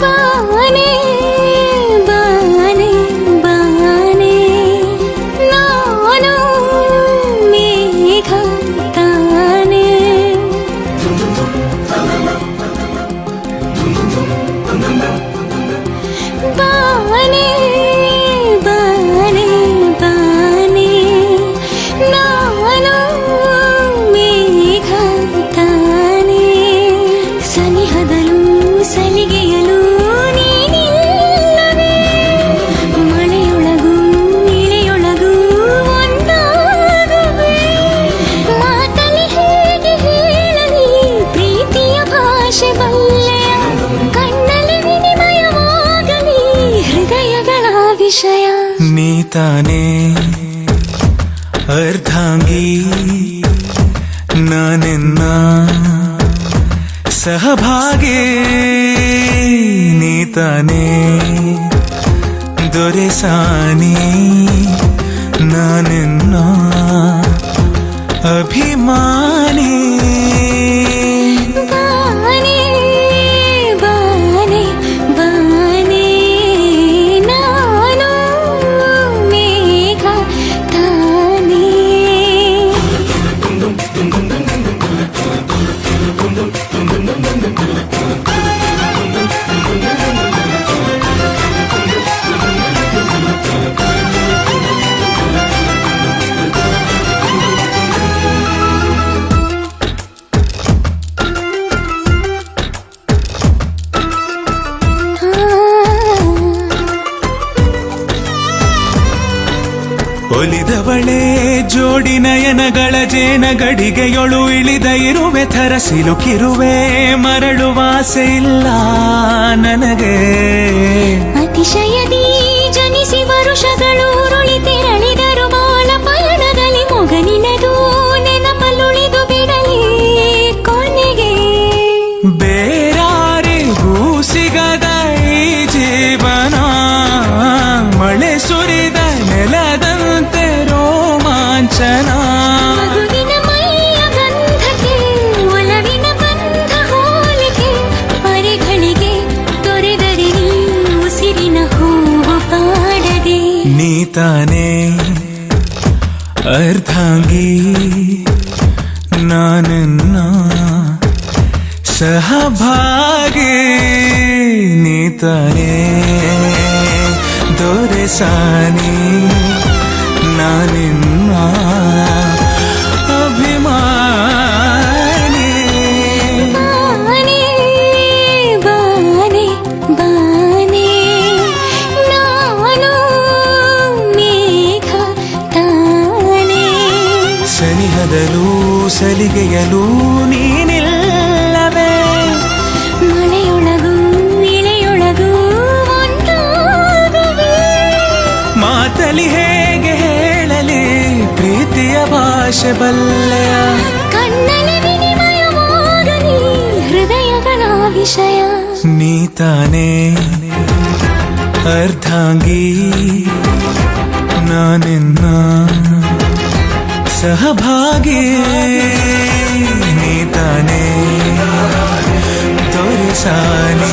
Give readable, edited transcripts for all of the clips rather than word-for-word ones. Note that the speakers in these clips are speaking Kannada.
ಬಾನೆ ಬಾನೆ ಬಾನೆ ನಾನು ಮೇಘ ತಾನೆ ಬಾನೆ ಬಾನೆ ಬಾನೆ ನಾನು ಮೇಘ ತಾನೆ ಸನಿಹದಲು ಸಲಿಗೆಯಲು ನೀನಿಲ್ಲವೇ ಮಳೆಯೊಳಗೂ ಇಳೆಯೊಳಗೂ ಒಂದಾಗುವೆ ಮಾತಲಿ ಹೇಗೆ ಹೇಳಲಿ ಪ್ರೀತಿಯ ಭಾಷೆ ಬಲ್ಲೆಯ ಕಣ್ಣಲ್ಲಿ ವಿನಿಮಯವಾಗಲಿ ಹೃದಯಗಳ ವಿಷಯ ನೀ ತಾನೇ ಅರ್ಧಾಂಗಿ ನಾನೆನ್ನ ಸಹಭಾಗಿ ನೀ ತಾನೇ ದೊರೆಸಾನಿ ನಾನೆನ್ನ ಅಭಿಮಾನಿ ಬಾನೆ ಬಾನೆ ಬಾನೆ ನಾನು ಮೇಘ ತಾನೆ ಒಲಿದವಳೆ ಜೋಡಿ ನಯನಗಳ ಜೇನ ಗಡಿಗೆಯೊಳು ಇಳಿದ ಇರುವೆ ಥರ ಸಿಲುಕಿರುವೆ ಮರಳುವಾಸೆ ಇಲ್ಲ ನನಗೆ ಅತಿಶಯದಿ ಜನಿಸಿ ವರುಷಗಳು ಉರುಳಿ ತೆರಳಿದರು ಬಾಳ ಪಯಣದಲ್ಲಿ ಮೊಗನಿನದು ನೆನಪಲ್ಲುಳಿದು ಬಿಡಲಿ ಕೊನೆಗೆ ಬೇರಾರಿಗೂ ಸಿಗದ ಈ ಜೀವನ ಮಳೆ ಸುರಿದ ನೆಲದಂತೆ ರೋಮಾಂಚನ ಮಗುವಿನ ಮೈಯ ಗಂಧಕ್ಕೆ ಒಲವಿನ ಬಂಧ ಹೋಲಿಕೆ ಪರೆಗಳಿಗೆ ತೊರೆದರೆ ನೀ ಉಸಿರಿನ ಹೂವು ಪಾಡದೆ ನೀ ತಾನೇ ಅರ್ಧಾಂಗಿ ನಾನೆನ್ನ ಸಹಭಾಗಿ ನೀ ತಾನೇ ದೊರೆಸಾನಿ ನಾನಿನ್ನ ಅಭಿಮಾನಿ ಬಾನೆ ಬಾನೆ ಬಾನೆ ನಾನು ಮೇಘ ತಾನೆ ಸನಿಹದಲು ಸಲಿಗೆಯಲು ನೀನಿಲ್ಲವೇ ಮಳೆಯೊಳಗೂ ಇಳೆಯೊಳಗೂ ಒಂದಾಗುವೆ ಮಾತಲಿ ಹೇಗೆ ಹೇಳಲಿ ಪ್ರೀತಿಯ ಭಾಷೆ ಬಲ್ಲೆಯ ಕಣ್ಣಲ್ಲಿ ವಿನಿಮಯವಾಗಲಿ ಹೃದಯಗಳ ವಿಷಯ ನೀ ತಾನೇ ಅರ್ಧಾಂಗಿ ನಾನೆನ್ನ ಸಹಭಾಗಿ ನೀ ತಾನೇ ದೊರೆಸಾನಿ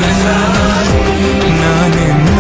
ನಾನೆನ್ನ